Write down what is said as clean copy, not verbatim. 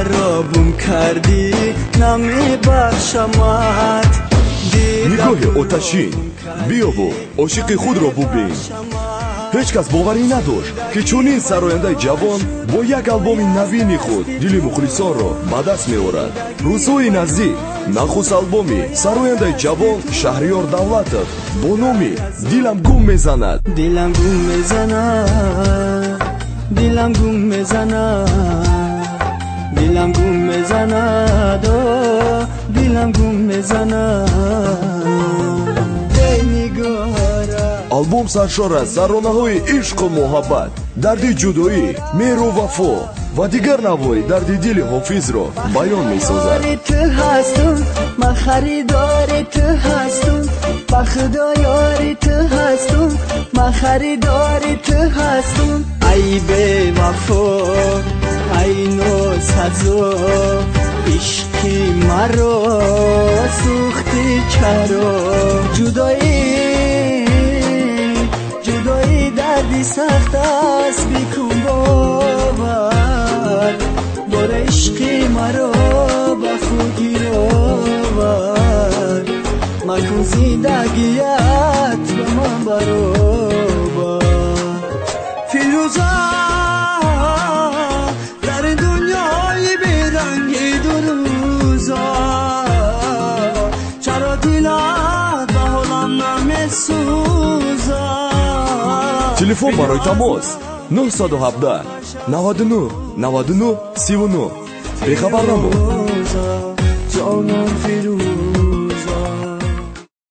خرابم کردی نمیبخشمت نگاه آتشین بیا و عاشق خود را ببین. هیچ کس باوری نداشت که چنین سراینده جوان با یک آلبوم نوین خود دل مخلصان را به دست می‌آورد. روزهای نزدیک نخست آلبومی سراینده جوان شهریار دولتов با نام دلم گم میزند. دلم گم میزند، دلم گم میزند، دلم گم میزند، دلم گم میزند. آلبوم سرشار از ترانه‌های عشق و محبت، درد جدایی، مهر و وفا و دیگر نوای درد دل حافظ را بیان می‌سازد. تو هستم، من خریدار تو هستم، با خدا یاری تو هستم، من خریدار تو هستم. ای بی وفا، ای ناسزا، عشقی مرا سوختی چرا. جدایی دردی سخت است بیکن باور، بار عشقی مرا به خود گیرآور، مکن زندگیت به من برابر. فیروزه در این دنیای بیرنگی دو روزا، چرا دلت به حالم نمیسوزه؟ تلفن برای تماس 917 99 99 39. بخبر نمو. جانم فیروزه.